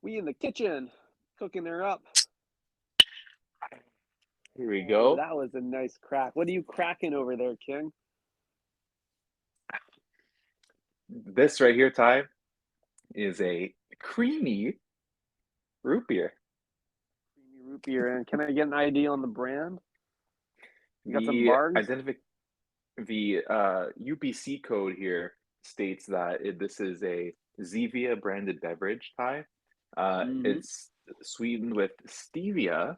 We in the kitchen, cooking her up. Here we Oh, go. that was a nice crack. What are you cracking over there, King? This right here, Ty, is a creamy root beer. Creamy root beer. And can I get an ID on the brand? You got some The margs? identific the UPC code here states that this is a Zevia branded beverage, Ty. Mm-hmm. It's sweetened with stevia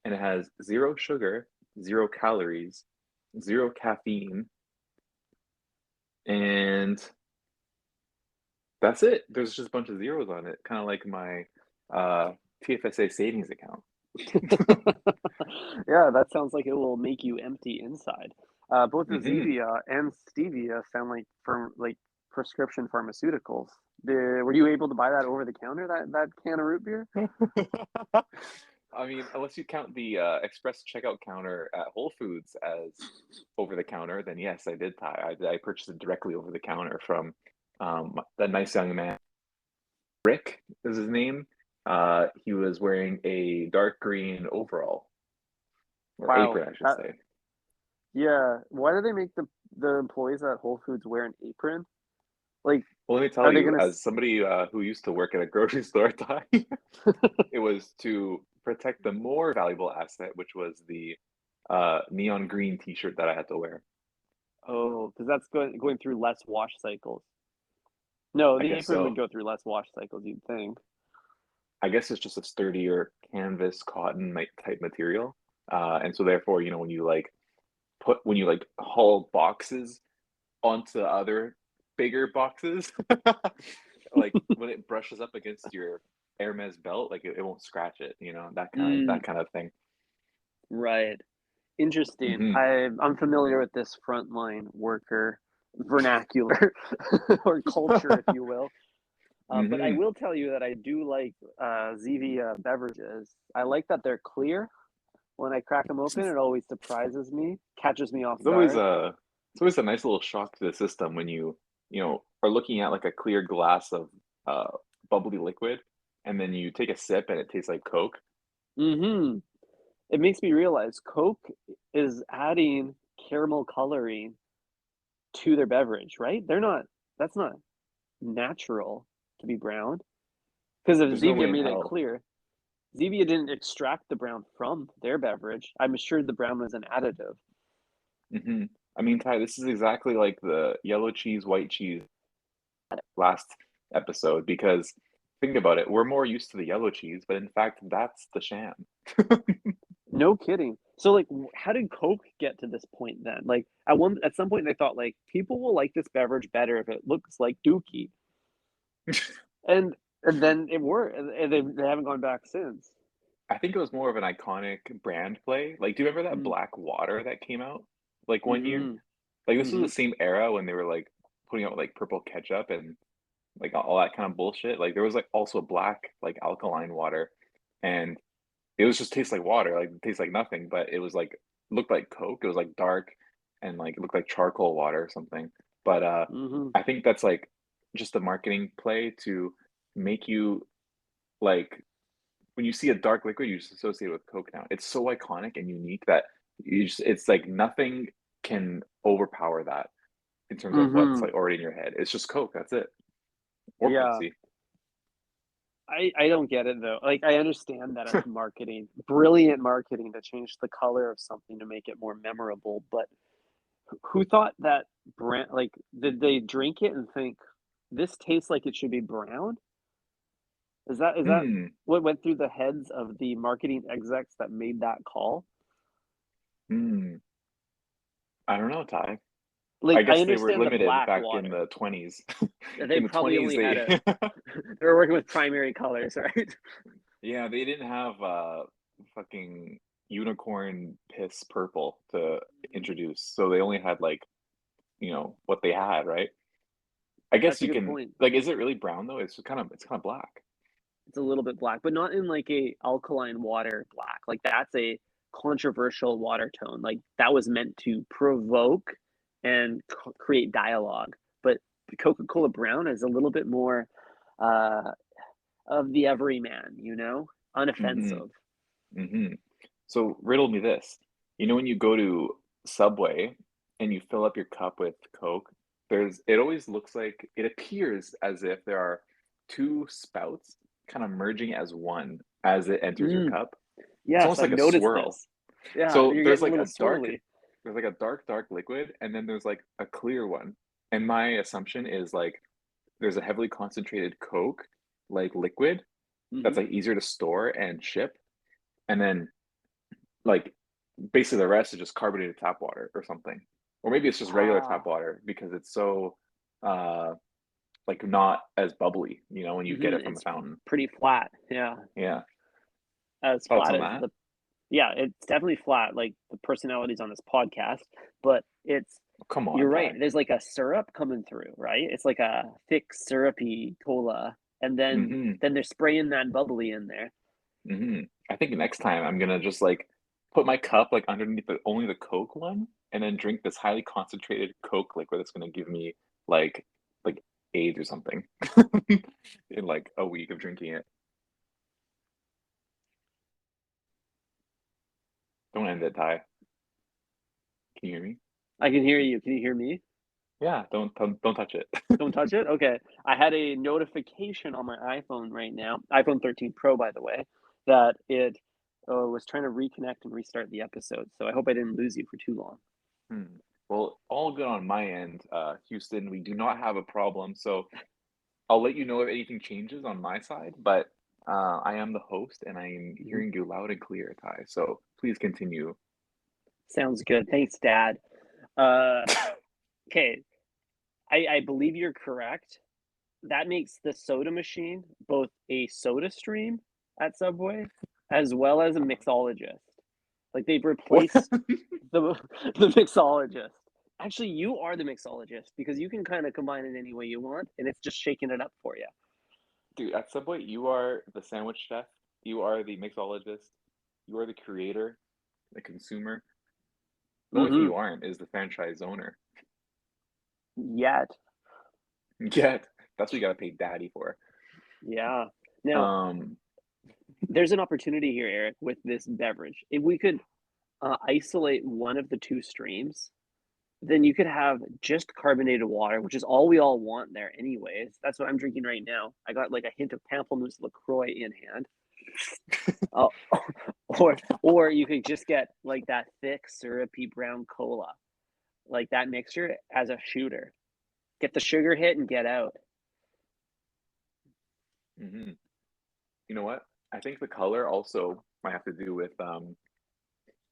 and it has zero sugar, 0 calories, zero caffeine, and that's it. There's just a bunch of zeros on it, kind of like my TFSA savings account. Yeah, that sounds like it will make you empty inside. Both the Hmm. Zevia and Stevia sound like prescription pharmaceuticals. Were you able to buy that over the counter, that can of root beer? I mean, unless you count the express checkout counter at Whole Foods as over the counter, then yes, I did. I purchased it directly over the counter from that nice young man. Rick is his name. He was wearing a dark green overall or Wow. apron, I should say. Yeah. Why do they make the employees at Whole Foods wear an apron? Like, Well, let me tell are they you, gonna? as somebody who used to work at a grocery store, it was to protect the more valuable asset, which was the neon green T-shirt that I had to wear. Oh, because that's going through less wash cycles. No, I the guess apron would so. go through less wash cycles, you'd think. I guess it's just a sturdier canvas cotton type material, and so therefore, when you like when you like haul boxes onto other bigger boxes, like when it brushes up against your Hermes belt, like it won't scratch it, that kind of Mm, that kind of thing. right. Interesting. Hmm. I'm familiar with this frontline worker vernacular or culture, if you will. But I Hmm. will tell you that I do like Zevia beverages. I like that they're clear. When I crack them open, it always surprises me, catches me off It's always guard. a nice little shock to the system when you are looking at like a clear glass of uh bubbly liquid, and then you take a sip and it tastes like Coke. Mm-hmm. It makes me realize Coke is adding caramel coloring to their beverage, right? That's not natural to be brown. Because if There's no way Zevia in made it hell. clear, Zevia didn't extract the brown from their beverage. I'm sure the brown was an additive. Hmm. I mean, Ty, this is exactly like the yellow cheese, white cheese last episode because think about it, we're more used to the yellow cheese, but in fact, that's the sham. No kidding. So like how did Coke get to this point then? Like at some point they thought like people will like this beverage better if it looks like Dookie. And then it worked and they haven't gone back since. I think it was more of an iconic brand play. Like, do you remember that Mm. black water that came out like one year? Mhm. Like, this was the Mhm. same era when they were like putting out like purple ketchup and like all that kind of bullshit. Like, there was like also black like alkaline water, and it was just tastes like water, like it tastes like nothing, but it was like looked like Coke. It was like dark and like it looked like charcoal water or something. But Mhm. I think that's like just a marketing play to make you like when you see a dark liquid, you just associate it with Coke now. It's so iconic and unique that it's like nothing can overpower that in terms of what's Mhm. like already in your head. It's just Coke, that's it. Or Yeah. Pepsi. I don't get it though. Like I understand that it's marketing, brilliant marketing to change the color of something to make it more memorable, but who thought that brand like did they drink it and think this tastes like it should be brown? Is that Hmm. what went through the heads of the marketing execs that made that call? Hmm. I don't know, Ty. I Like I guess they were understand the limited black back in water. the 20s. They In the probably 20s, only had they a they were working with primary colors, right? yeah, they didn't have fucking unicorn piss purple to introduce. So they only had like, what they had, right? I guess That's a you good can point. like is it really brown though? It's kind of black. It's a little bit black, but not in like a alkaline water black. Like that's a controversial water tone. Like that was meant to provoke and create dialogue. But the Coca-Cola brown is a little bit more uh of the everyman, you know, Mm-hmm. unoffensive. Mm-hmm. So riddle me this. You know when you go to Subway and you fill up your cup with Coke, it always looks like it appears as if there are two spouts kind of merging as one as it enters your Mm, cup. It's yes, almost I've like a noticed swirl. this. Yeah, So you're getting a little swirly. there's like a dark liquid, and then there's like a clear one. And my assumption is like there's a heavily concentrated Coke like liquid Hmm. that's like easier to store and ship, and then like basically the rest is just carbonated tap water or something. Or maybe it's just regular tap Ah, water because it's so uh like not as bubbly, when you get it from a it's fountain. pretty flat. Yeah, Yeah. as Thoughts flat on as that? the yeah, it's definitely flat, like the personalities on this podcast, but it's Come on, you're right. Ty. There's like a syrup coming through, right? It's like a thick syrupy cola, and then Mm-hmm. then they're spraying that bubbly in there. Mm-hmm. I think next time I'm gonna just like put my cup like underneath only the Coke one and then drink this highly concentrated Coke liquid that's gonna give me like like AIDS or something in like a week of drinking it. Don't end it, Ty. Can you hear me? I can hear you. Can you hear me? Yeah, don't touch it. Don't touch it? Okay. I had a notification on my iPhone right now, iPhone 13 Pro, by the way, that it was trying to reconnect and restart the episode. So I hope I didn't lose you for too long. Hmm. Well, all good on my end, Houston. We do not have a problem, so I'll let you know if anything changes on my side. But I am the host, and I am Mhm. hearing you loud and clear, Ty. So please continue. Sounds good. Thanks, Dad. Uh, okay. I believe you're correct. That makes the soda machine both a soda stream at Subway as well as a mixologist. Like they've What? replaced the the mixologist. Actually, you are the mixologist because you can kind of combine it any way you want, and it's just shaking it up for you. Dude, at Subway, you are the sandwich chef, you are the mixologist, you are the creator, the consumer. The only thing Mm-hmm. you aren't is the franchise owner. Yet, Yet, that's what you gotta pay daddy for. yeah. Now, Um, there's an opportunity here, Eric, with this beverage. If we could isolate one of the two streams, then you could have just carbonated water, which is all we all want there, anyways. That's what I'm drinking right now. I got like a hint of pamplemousse LaCroix in hand. Uh, or you could just get like that thick syrupy brown cola, like that mixture as a shooter. Get the sugar hit and get out. mhm. You know what? I think the color also might have to do with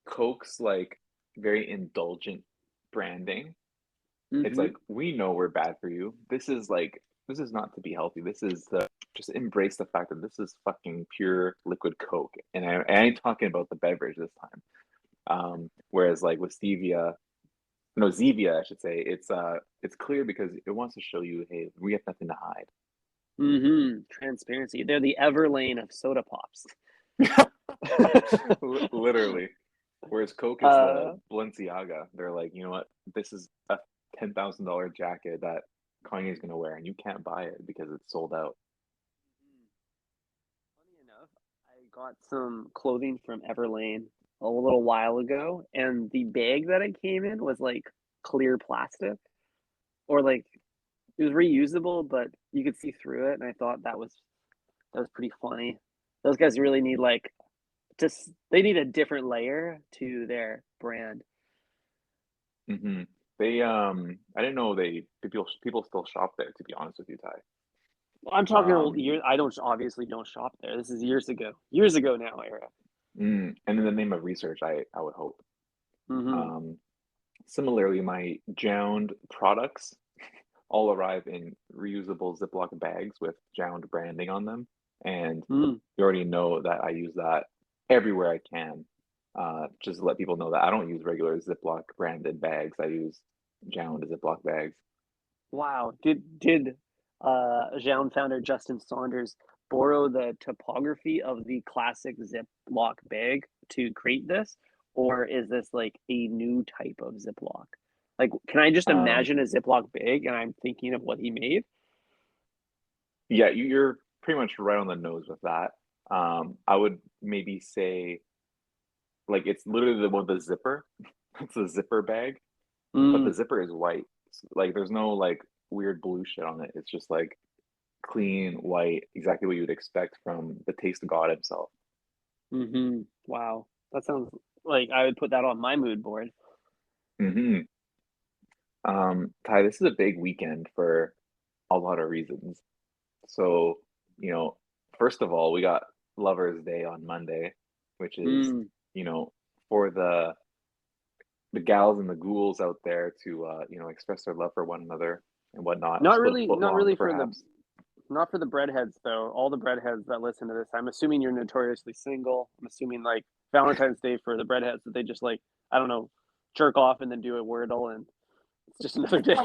Coke's like very indulgent branding. It's Mm-hmm. like we know we're bad for you. This is not to be healthy. This is the just embrace the fact that this is fucking pure liquid Coke. And I ain't talking about the beverage this time. Whereas like with stevia, no Zevia, I should say, it's clear because it wants to show you, hey, we have nothing to hide. Mm-hmm. Transparency. They're the Everlane of soda pops. Literally. Whereas Coke is the uh, Balenciaga. They're like, you know what? This is a $10,000 jacket that Kanye's gonna wear, and you can't buy it because it's sold out. Funny enough, I got some clothing from Everlane a little while ago, and the bag that it came in was like clear plastic, or like it was reusable, but you could see through it, and I thought that was pretty funny. Those guys really need like just they need a different layer to their brand. Hmm. They I didn't know people still shop there. To be honest with you, Ty. I'm talking Um, years. I don't obviously don't shop there. This is years ago now, era. and in the name of research, I would hope. Mm-hmm. Um, Similarly, my Jound products all arrive in reusable Ziploc bags with Jound branding on them. And Mm. you already know that I use that everywhere I can. Just to let people know that I don't use regular Ziploc branded bags. I use Jound Ziploc bags. Wow. Did Zhound founder Justin Saunders borrow the topography of the classic Ziploc bag to create this, or is this like a new type of Ziploc? Like, can I just Um, imagine a Ziploc bag and I'm thinking of what he made? yeah, pretty much right on the nose with that. I would maybe say like it's literally the one with the zipper. It's a zipper bag, but the Mm, zipper is white. Like there's no like weird blue shit on it. It's just like clean white, exactly what you would expect from the taste god himself. mm-hmm. Wow. That sounds like I would put that on my mood board. Hmm. Ty, this is a big weekend for a lot of reasons. So, you know, first of all, we got Lover's Day on Monday, which is, Mm. you know, for the gals and the ghouls out there to express their love for one another and whatnot. Split a foot Not long, really for the perhaps. not for the breadheads though. All the breadheads that listen to this, I'm assuming you're notoriously single. I'm assuming like Valentine's Day for the breadheads that they just like I don't know, jerk off and then do a wordle and it's just another day.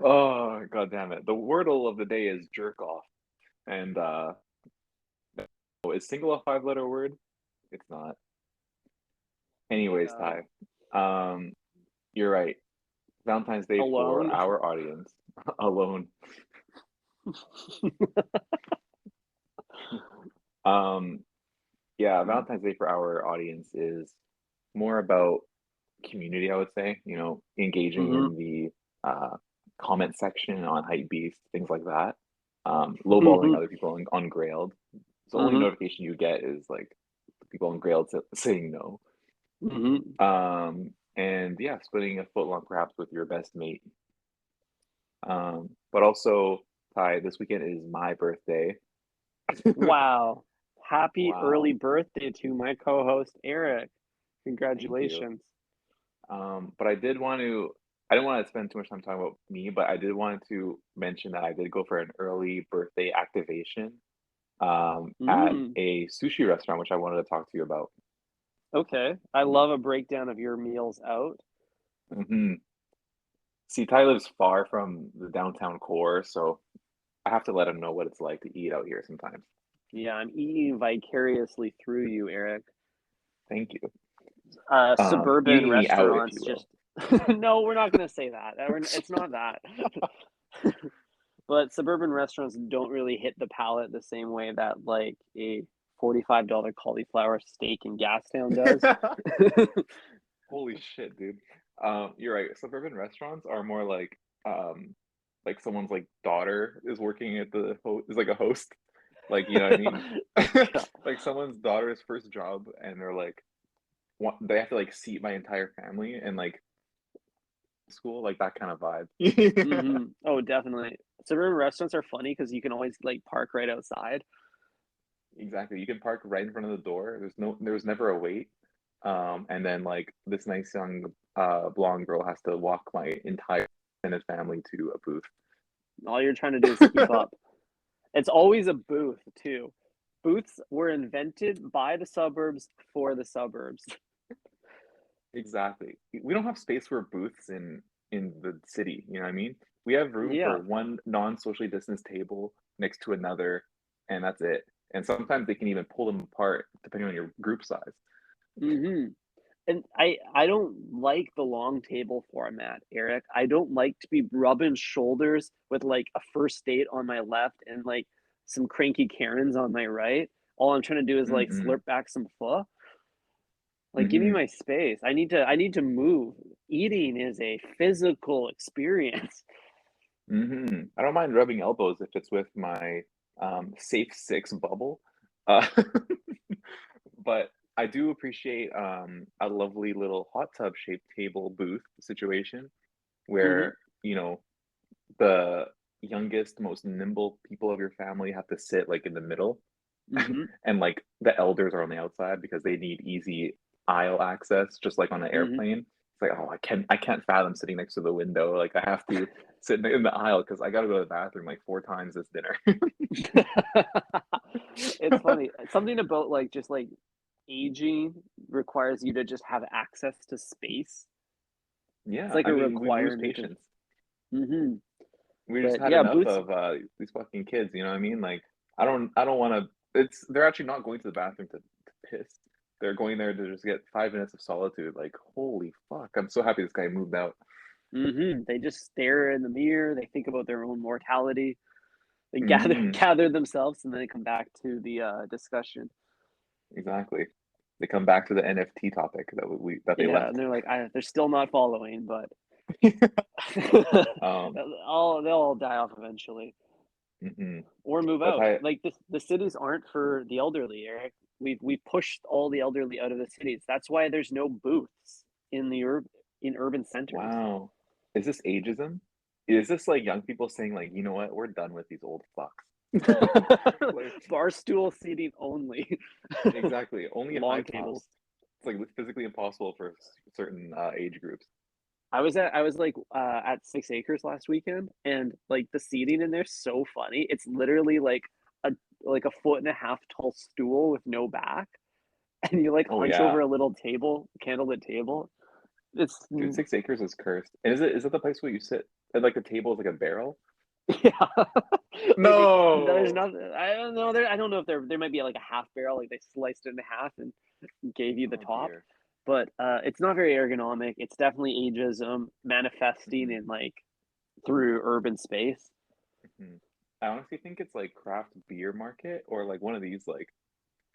Oh, God damn it. The wordle of the day is jerk off. And is single a five-letter word? It's not. Anyways, Yeah. Ty, um, you're right. Valentine's Day for Alone. our audience alone. Um, yeah, Valentine's Day for our audience is more about community, I would say, engaging Mm-hmm. in the comment section on Hypebeast, things like that. Lowballing Mm-hmm. other people on Grailed. So the only Mm-hmm. notification you get is like the people on Grailed saying no. Mm-hmm. And yeah, splitting a foot long perhaps with your best mate. But also, Ty, this weekend is my birthday. Wow. Happy early Wow, birthday to my co-host Eric. thank you. Congratulations. But I didn't want to spend too much time talking about me, but I did want to mention that I did go for an early birthday activation at Mm. a sushi restaurant, which I wanted to talk to you about. Okay. I love a breakdown of your meals out. Hmm. See, Ty lives far from the downtown core, so I have to let him know what it's like to eat out here sometimes. Yeah, I'm eating vicariously through you, Eric. Thank you. Suburban Eating me out, if restaurants you will. just no, we're not going to say that. It's not that. But suburban restaurants don't really hit the palate the same way that like a $45 cauliflower steak in Gastown does. Holy shit, dude. You're right. Suburban restaurants are more like someone's like daughter is working at is like a host. Like, you know what I mean? Yeah. Like someone's daughter's first job and they're like they have to like seat my entire family and like school, like that kind of vibe. Mm-hmm. Oh, definitely. Suburban restaurants are funny because you can always like park right outside. Exactly. You can park right in front of the door. There's never a wait. And then like this nice young blonde girl has to walk my entire and his family to a booth. All you're trying to do is keep up. It's always a booth, too. Booths were invented by the suburbs for the suburbs. Exactly. We don't have space for booths in the city, you know what I mean? We have room Yeah. for one non-socially distanced table next to another, and that's it. And sometimes they can even pull them apart depending on your group size. Mm-hmm. And I don't like the long table format, Eric. I don't like to be rubbing shoulders with like a first date on my left and like some cranky Karens on my right. All I'm trying to do is like Hmm. slurp back some pho. Like give me Hmm. my space. I need to move. Eating is a physical experience. I don't mind rubbing elbows if it's with my safe six bubble. Uh, but I do appreciate a lovely little hot tub shaped table booth situation Mm-hmm. where, the youngest, most nimble people of your family have to sit like in the middle Mm-hmm. and like the elders are on the outside because they need easy aisle access, just like on an Mm-hmm. airplane. It's like, oh, I can't fathom sitting next to the window. Like I have to sit in the aisle because I got to go to the bathroom like four times this dinner. It's funny. Something about like just like aging requires you to just have access to space. It's Yeah, like I a mean, we lose requirement of patience. hmm. We just But had yeah, enough boots. of these fucking kids. You know what I mean? Like, I don't want to. They're actually not going to the bathroom to piss. They're going there to just get 5 minutes of solitude. Like, holy fuck! I'm so happy this guy moved out. They just stare in the mirror. They think about their own mortality. They gather Mm, gather themselves and then they come back to the discussion. exactly. They come back to the NFT topic that they Yeah, left. and they're like, they're still not following, but Um, they'll all die off eventually mhm. or move But out. I Like the cities aren't for the elderly, Eric. We've pushed all the elderly out of the cities. That's why there's no booths in the in urban centers. wow. Is this ageism? Is this like young people saying like, you know what, we're done with these old fucks? Like Bar stool seating only. exactly. Only high Long tables. tops. It's like physically impossible for certain age groups. I was like at 6 acres last weekend, and like the seating in there's so funny. It's literally a like a foot and a half tall stool with no back, and you like Oh hunch yeah. over a little table, candlelit table. It's Dude, 6 acres is cursed. And is it the place where you sit and like the table is like a barrel? yeah, like there's No. nothing. I don't know. I don't know if there might be like a half barrel, like they sliced it in half and gave you the Oh top, dear. but it's not very ergonomic. It's definitely ageism manifesting Hmm. in like through urban space. Hmm. I honestly think it's like craft beer market or like one of these like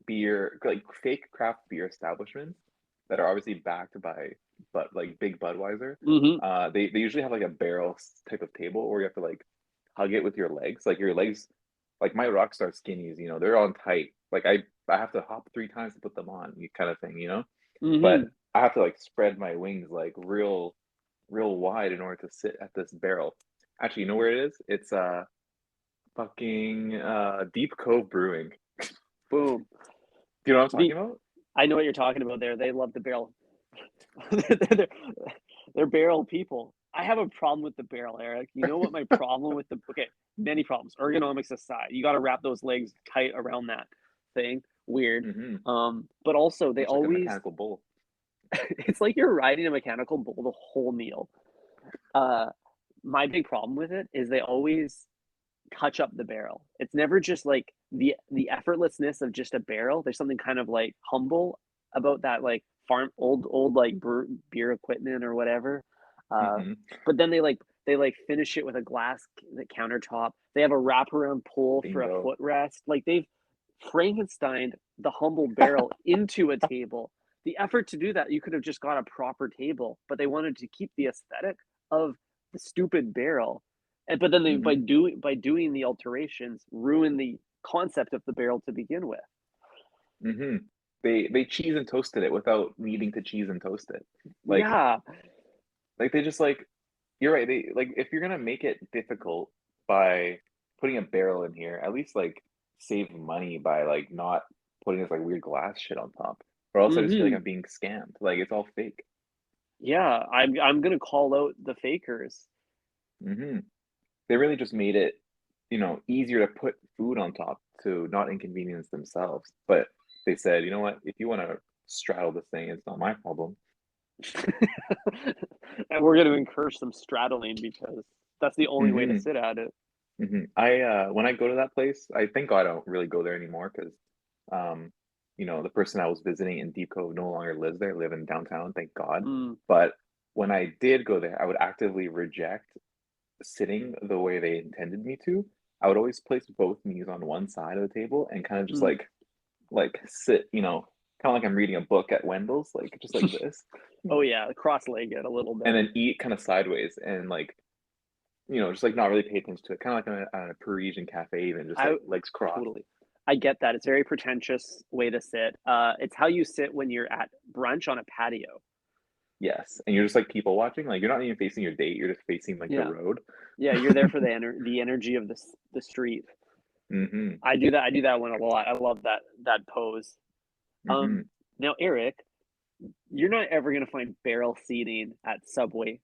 beer like fake craft beer establishments that are obviously backed by but like big Budweiser. Hmm. They usually have like a barrel type of table where you have to like hug it with your legs. Like your legs, like my Rockstar skinnies, they're on tight. Like I have to hop 3 times to put them on, kind of thing. But Hmm. I have to like spread my wings like real wide in order to sit at this barrel. Actually, you know where it is? It's fucking Deep Cove Brewing. Boom. Do you know what I'm The talking about? I know what you're talking about there. They love the barrel. they're, they're barrel people. I have a problem with the barrel, Eric. You know what my problem with the okay, many problems. Ergonomics aside, you got to wrap those legs tight around that thing. Weird. Mm-hmm. But also they Much like a always mechanical bull. it's like you're riding a mechanical bull the whole meal. Uh my big problem with it is they always touch up the barrel. It's never just like the effortlessness of just a barrel. There's something kind of like humble about that like farm old like beer equipment or whatever. Uh, Mm-hmm. but then they like finish it with a glass countertop. They have a wraparound pole for a Bingo. footrest. Like they've Frankenstein the humble barrel into a table. The effort to do that, you could have just got a proper table, but they wanted to keep the aesthetic of the stupid barrel. And but then they Mm-hmm. by doing the alterations ruin the concept of the barrel to begin with. Mm-hmm. They cheese and toasted it without needing to cheese and toast it. Like Yeah. like they just like you're right. They like if you're gonna make it difficult by putting a barrel in here, at least like save money by like not putting this like weird glass shit on top. Or else I just feel like Hmm. I'm being scammed. Like it's all fake. Yeah. I'm gonna call out the fakers. Hmm. They really just made it, easier to put food on top to not inconvenience themselves. But they said, you know what? If you want to straddle this thing, it's not my problem. And we're gonna encourage some straddling because that's the only way to Hmm. sit at it. I when I go to that place, I thank God I don't really go there anymore because, um, the person I was visiting in Deep Cove no longer lives there. I live in downtown, thank God. Mm, But when I did go there, I would actively reject sitting the way they intended me to. I would always place both knees on one side of the table and kind of just mm. like sit, kind of like I'm reading a book at Wendell's, like just like this, Oh yeah, cross-legged a little and bit. then eat kind of sideways and like just like not really pay attention to it, kind of like on a Parisian cafe, even just I like legs crossed. totally. I get that. It's a very pretentious way to sit. It's how you sit when you're at brunch on a patio. Yes, and you're just like people watching, like you're not even facing your date, you're just facing like the Yeah. road. Yeah, you're there for the energy of the street. Mm-hmm. I do that. I do that one a lot. I love that pose. Mm-hmm. Now Eric, you're not ever gonna find barrel seating at Subway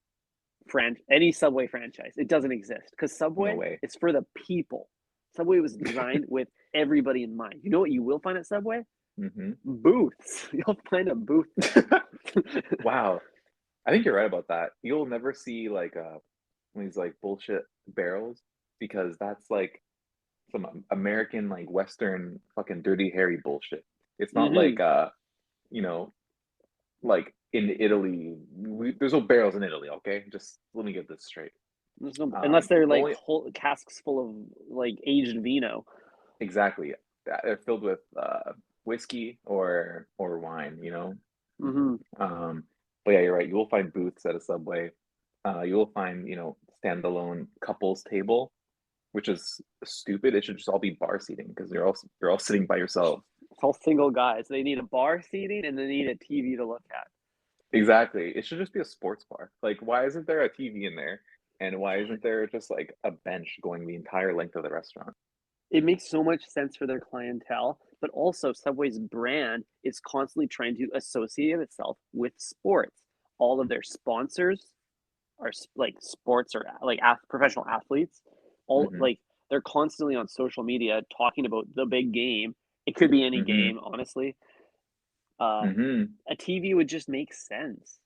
any Subway franchise. It doesn't exist because No Subway way. is for the people. Subway was designed with everybody in mind. You know what you will find at Subway? Mm-hmm. Booths. You'll find a booth there. Wow, I think you're right about that. You'll never see like these like bullshit barrels because that's like some American like Western fucking dirty hairy bullshit. It's not Hmm. like you know, like in Italy. There's no barrels in Italy, okay? Just let me get this straight. Unless they're The like only whole casks full of like aged vino. exactly they're filled with whiskey or wine, you know. Hmm. But yeah, you're right. You will find booths at a Subway. You will find, standalone couples table, which is stupid. It should just all be bar seating because you're all sitting by yourself. It's all single guys. They need a bar seating and they need a TV to look at. Exactly. It should just be a sports bar. Like, why isn't there a TV in there? And why isn't there just like a bench going the entire length of the restaurant? It makes so much sense for their clientele, but also Subway's brand is constantly trying to associate itself with sports. All of their sponsors are like sports or like professional athletes. All Mm-hmm. like they're constantly on social media talking about the big game. It could be any Mm-hmm. game, honestly. Uh, Mm-hmm. a TV would just make sense.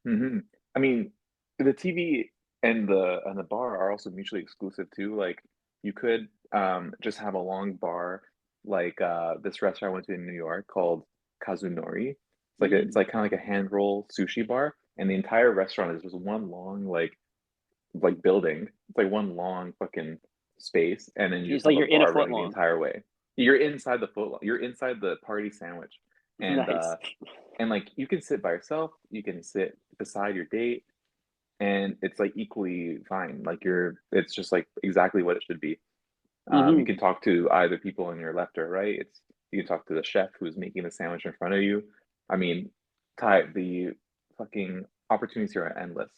Mm-hmm. I mean, the TV and the bar are also mutually exclusive too. Like, you could just have a long bar, like this restaurant I went to in New York called Kazunori. It's Mm. like kind of like a hand roll sushi bar, and the entire restaurant is just one long like building. It's like one long fucking space, and then you It's just like have a you're in a bar foot running the long. entire way. You're inside the party sandwich, and Nice. like you can sit by yourself, you can sit beside your date, and it's like equally fine. Like it's just like exactly what it should be. You Hmm. can talk to either people on your left or right. You can talk to the chef who's making the sandwich in front of you. I mean, the fucking opportunities here are endless.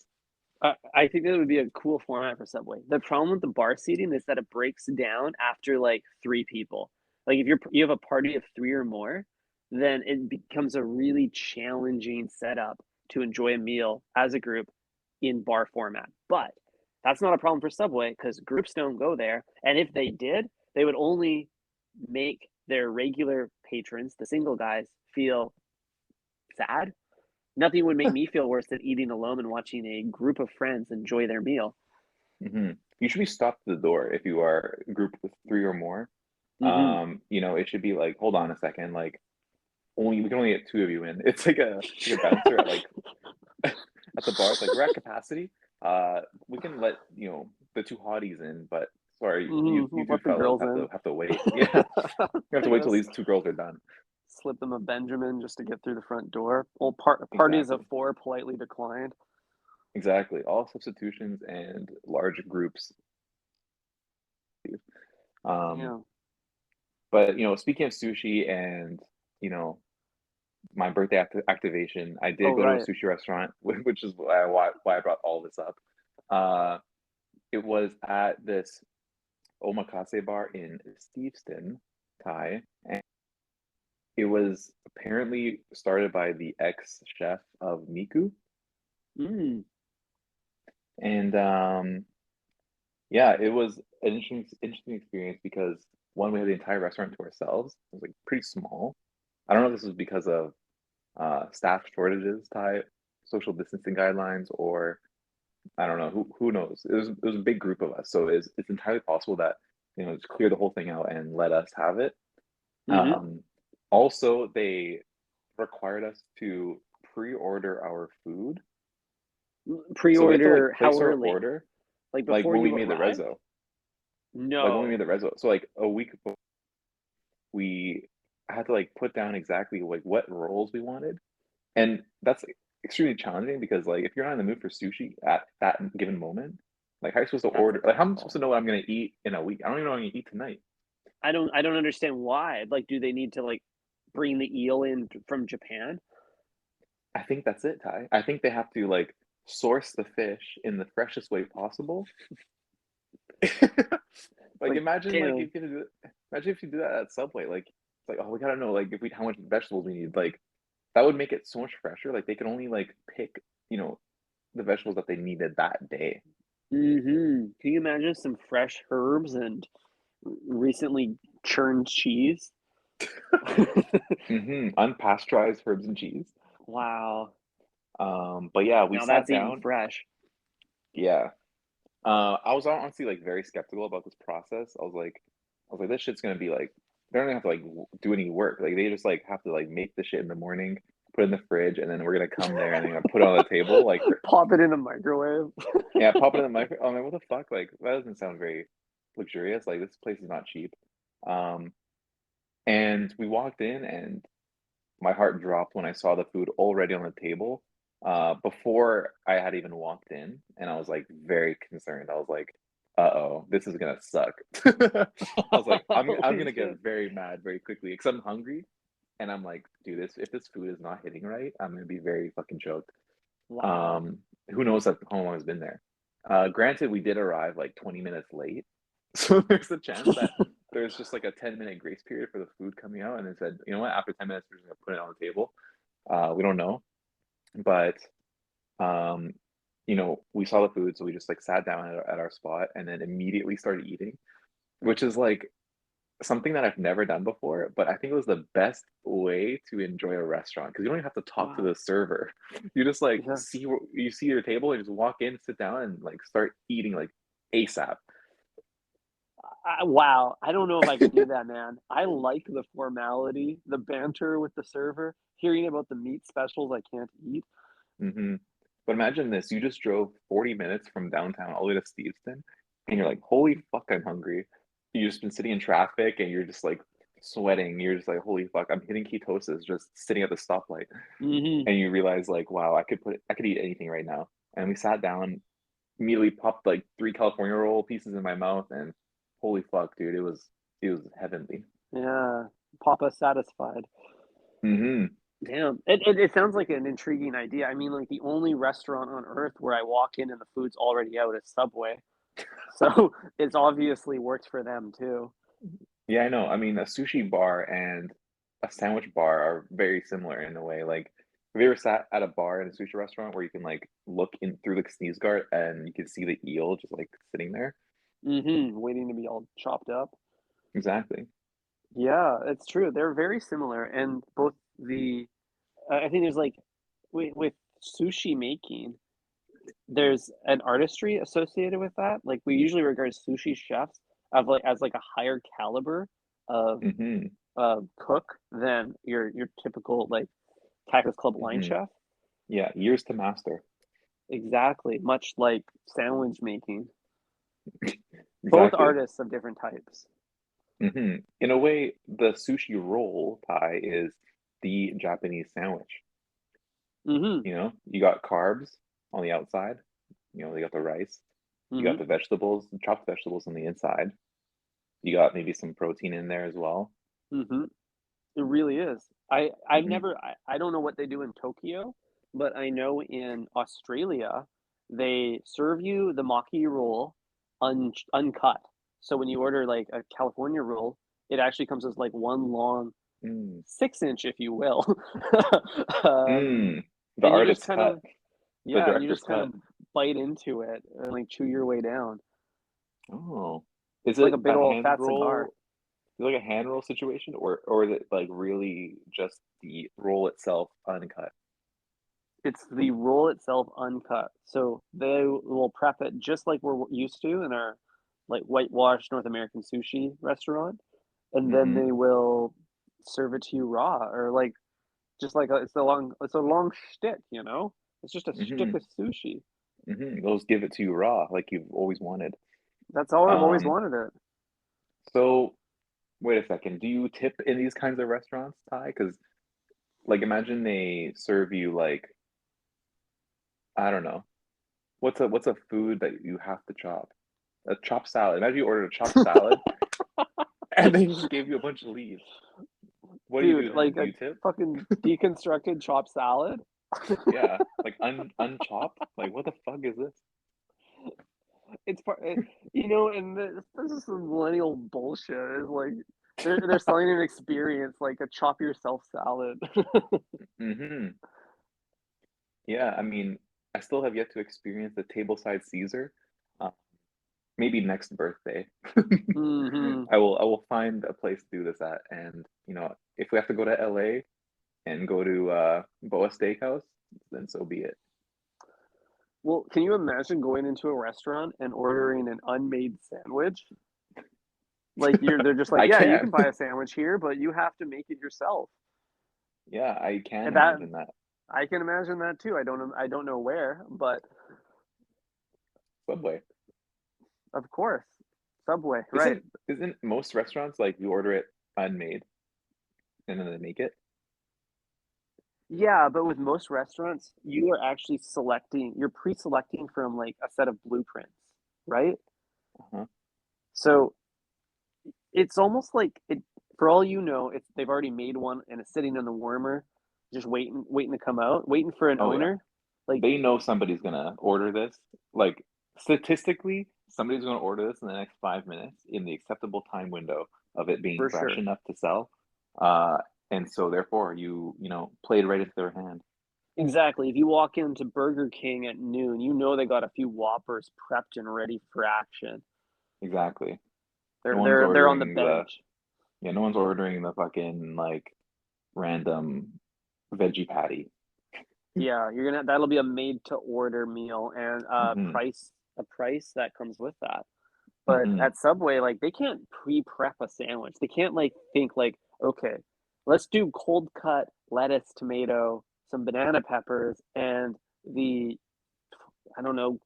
I think that would be a cool format for Subway. The problem with the bar seating is that it breaks down after like three people. Like if you have a party of three or more, then it becomes a really challenging setup to enjoy a meal as a group in bar format. But that's not a problem for Subway because groups don't go there. And if they did, they would only make their regular patrons, the single guys, feel sad. Nothing would make me feel worse than eating alone and watching a group of friends enjoy their meal. You should be stopped at the door if you are a group with three or more. Hmm. It should be like, hold on a second, like only we can only get two of you in. It's like a bouncer at like at the bar. It's like we're at capacity. We can let the two hotties in, but sorry, you We'll two let the fellas girls in. have to wait. Yeah, you have to They're wait gonna till these two girls are done. slip them a Benjamin just to get through the front door. Well, parties of Exactly, four politely declined. exactly. All substitutions and large groups. Um, Yeah. but speaking of sushi and you know my birthday activation, I did Oh, go to a right. sushi restaurant, which is why I brought all this up. Uh, it was at this omakase bar in Steveston, Thai, and it was apparently started by the ex-chef of Miku. Mm. And yeah, it was an interesting experience because one, we had the entire restaurant to ourselves. It was like pretty small. I don't know if this was because of staff shortages, Thai social distancing guidelines, or I don't know. Who knows? It was a big group of us, so it's entirely possible that just clear the whole thing out and let us have it. Hmm. Um, Also, they required us to pre-order our food, so we had to Pre-order like how place our early? order Like like before when we you made the arrived? rezo, like when we made No. the rezo. So like a week before, we had to like put down exactly like what rolls we wanted, and that's like, extremely challenging because like if you're not in the mood for sushi at that given moment, like how are you supposed to That's order? Like how am I supposed impossible. to know what I'm gonna eat in a week? I don't even know what I'm gonna eat tonight. I don't understand why. Like, do they need to like bring the eel in from Japan? I think that's it, Ty. I think they have to like source the fish in the freshest way possible. It's Like like, imagine like damn. imagine if you do that at Subway. Like it's like, oh, we gotta know like if we how much vegetables we need. Like that would make it so much fresher. Like they can only like pick, the vegetables that they needed that day. Hmm. Can you imagine some fresh herbs and recently churned cheese? Unpasteurized herbs and cheese. Wow. But yeah, we Now sat that's even down. fresh. Yeah. I was honestly like very skeptical about this process. I was like, this shit's gonna be like they don't even have to like do any work. Like they just like have to like make the shit in the morning, put it in the fridge, and then we're gonna come there and then gonna put it on the table. Like, Pop it in the microwave. yeah, pop it in the microwave. I'm like, what the fuck? Like, that doesn't sound very luxurious. Like, this place is not cheap. Um, and we walked in, and my heart dropped when I saw the food already on the table. Before I had even walked in, and I was like very concerned. I was like, "Uh-oh, this is gonna suck." I was like, I'm Holy gonna shit. get very mad very quickly because I'm hungry, and I'm like, dude, this if this food is not hitting right, I'm gonna be very fucking choked. Wow. Um, who knows how long it's been there? Granted, we did arrive like 20 minutes late, so there's a chance that there's just like a 10-minute grace period for the food coming out, and they said, you know what, after 10 minutes, we're just gonna put it on the table. We don't know, but um, we saw the food, so we just like sat down at our spot and then immediately started eating, which is like something that I've never done before, but I think it was the best way to enjoy a restaurant because you don't even have to talk to Wow. the server. You just like Yeah. you see your table and just walk in, sit down, and like start eating like ASAP. Wow. I don't know if I could do that, man. I like the formality, the banter with the server, hearing about the meat specials I can't eat. hmm But imagine this: you just drove 40 minutes from downtown all the way to Steveston, and you're like, "Holy fuck, I'm hungry." You just been sitting in traffic, and you're just like sweating. You're just like, "Holy fuck, I'm hitting ketosis just sitting at the stoplight." Hmm. And you realize like, wow, I could eat anything right now. And we sat down, immediately popped like three California roll pieces in my mouth, and holy fuck, dude, it was heavenly. Yeah. Papa satisfied. Mm-hmm. Damn. It sounds like an intriguing idea. I mean, like the only restaurant on earth where I walk in and the food's already out is Subway. So it's obviously worked for them too. Yeah, I know. I mean, a sushi bar and a sandwich bar are very similar in a way. Like, have you ever sat at a bar in a sushi restaurant where you can like look in through the sneeze guard and you can see the eel just like sitting there? Waiting to be all chopped up. Exactly. Yeah, it's true. They're very similar, and both the I think there's like with sushi making, there's an artistry associated with that. Like we usually regard sushi chefs of like as like a higher caliber of Mm-hmm. cook than your typical like Cactus Club line Mm-hmm. chef. Yeah, years to master. Exactly, much like sandwich making. Both Exactly. artists of different types. In a way, the sushi roll pie is the Japanese sandwich. Mhm. You got carbs on the outside. You got the rice. You got Mhm. the vegetables, the chopped vegetables on the inside. You got maybe some protein in there as well. Mhm. It really is. I've hmm never I don't know what they do in Tokyo, but I know in Australia, they serve you the maki roll uncut. So when you order, like, a California roll, it actually comes as, like, one long Mm. 6-inch, if you will. Um, Mm. The and you just artist's kind cut, of the yeah, and you director's just kind cut. of bite into it and, like, chew your way down. Oh, is It's like it a big a old hand fat cigar. roll? Is it like a hand roll situation, or is it like really just the roll itself uncut? It's the roll itself uncut. So they will prep it just like we're used to in our like whitewashed North American sushi restaurant, and then hmm they will serve it to you raw or like just like it's a long shtick, you know? It's just a shtick hmm of sushi. Those give it to you raw, like you've always wanted. That's all I've always Um, wanted it. so wait a second. Do you tip in these kinds of restaurants, Ty? Because like imagine they serve you like I don't know. What's a food that you have to chop? A chopped salad. Imagine you ordered a chopped salad and they just gave you a bunch of leaves. What do you Dude, do then? like Do a you tip? fucking deconstructed chopped salad. Yeah, like unchopped. Like what the fuck is this? It's part, and this is some millennial bullshit. It's like they're selling an experience like a chop yourself salad. hmm Yeah, I mean, I still have yet to experience the tableside Caesar. Uh, maybe next birthday. Hmm. I will find a place to do this at, and if we have to go to LA and go to Boa Steakhouse, then so be it. Well, can you imagine going into a restaurant and ordering an unmade sandwich? Like they're just like, I yeah, you can. can buy a sandwich here, but you have to make it yourself. Yeah, I can And that imagine that. I can imagine that too. I don't know where, but Subway. of course, Subway, right? Isn't most restaurants like you order it unmade and then they make it? Yeah, but with most restaurants, you are actually you're pre-selecting from like a set of blueprints, right? Uh-huh. So it's almost like for all you know, it's they've already made one and it's sitting in the warmer, just waiting to come out, waiting for an Oh yeah. owner. Like They know somebody's gonna order this. Like statistically, somebody's gonna order this in the next 5 minutes in the acceptable time window of it being for fresh sure. enough to sell. Uh, and so therefore you played right into their hand. Exactly. If you walk into Burger King at noon, you know they got a few Whoppers prepped and ready for action. Exactly. No They're one's they're they're on the ordering the bench. yeah, no one's ordering the fucking like random veggie patty. Yeah, that'll be a made to order meal and Mm-hmm. a price that comes with that. But Mm-hmm. at Subway, like they can't pre-prep a sandwich. They can't like think like, okay, let's do cold cut lettuce, tomato, some banana peppers, and the I don't know,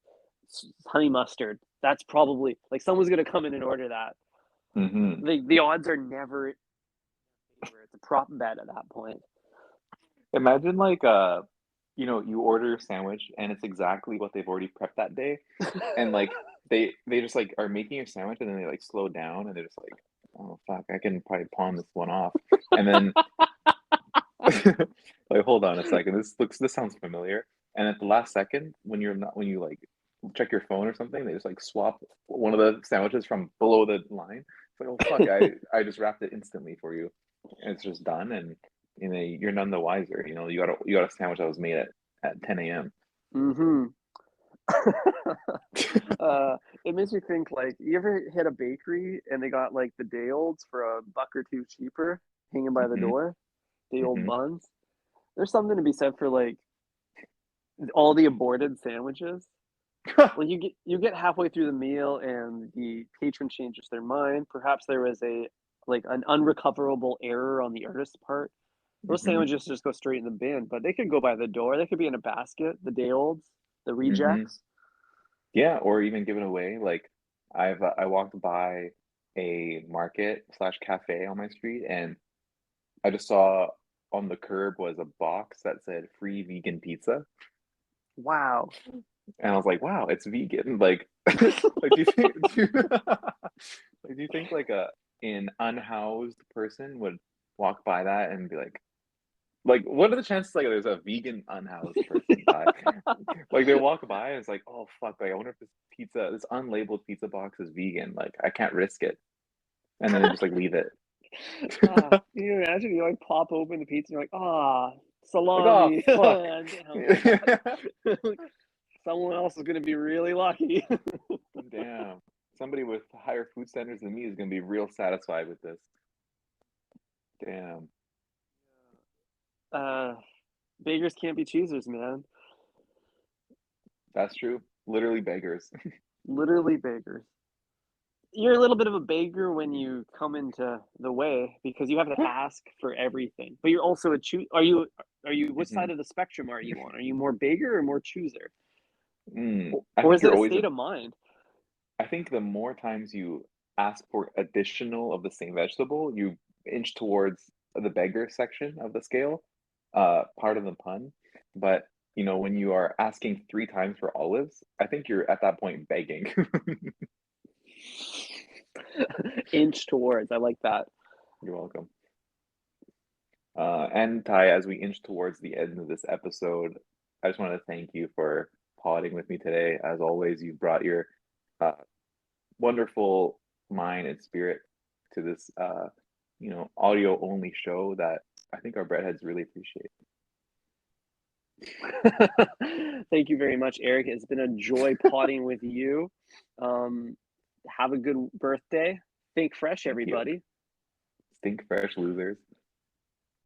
honey mustard. That's probably like someone's gonna come in and order that. Mm-hmm. The odds are never in favor. It's a prop bet at that point. Imagine like you order a sandwich and it's exactly what they've already prepped that day. And like they just like are making a sandwich and then they like slow down and they're just like, oh fuck, I can probably pawn this one off. And then like hold on a second, this sounds familiar. And at the last second, when you like check your phone or something, they just like swap one of the sandwiches from below the line. It's like, oh fuck, I just wrapped it instantly for you. And it's just done and you're none the wiser. You got a sandwich that was made at 10 a.m. Mm-hmm. It makes me think like you ever hit a bakery and they got like the day olds for a buck or two cheaper hanging by the Mm-hmm. door, day old Mm-hmm. buns. There's something to be said for like all the aborted sandwiches. Like you get halfway through the meal and the patron changes their mind. Perhaps there was an unrecoverable error on the artist's part. Those Mm-hmm. sandwiches just go straight in the bin, but they could go by the door. They could be in a basket, the day olds, the Mm-hmm. rejects. Yeah, or even given away. Like I walked by a market slash cafe on my street, and I just saw on the curb was a box that said free vegan pizza, Wow. and I was like, wow, it's vegan. Like, like do you think like an unhoused person would walk by that and be like, what are the chances like there's a vegan unhoused person by? Like they walk by and it's like, oh fuck, like I wonder if this unlabeled pizza box is vegan. Like I can't risk it. And then they just like leave it. Can you imagine you like pop open the pizza and you're like, Like, oh salami. fuck. Damn, someone else is gonna be really lucky. Damn. Somebody with higher food standards than me is gonna be real satisfied with this. Damn. uh Beggars can't be choosers, man. That's true. Literally beggars. Literally beggars. You're a little bit of a beggar when you come into the way because you have to ask for everything. But you're also a choose. Are you which Hmm. side of the spectrum are you on? Are you more beggar or more chooser? I Or think is it you're a always state of mind? I think the more times you ask for additional of the same vegetable, you inch towards the beggar section of the scale, part of the pun. But when you are asking 3 times for olives, I think you're at that point begging. Inch towards. I like that. You're welcome. And Ty, as we inch towards the end of this episode, I just want to thank you for potting with me today. As always, you brought your uh, wonderful mind and spirit to this audio only show that I think our breadheads really appreciate. Thank you very much, Eric. It's been a joy potting with you. Um, have a good birthday. Think fresh, Thank you. everybody. Stink fresh losers.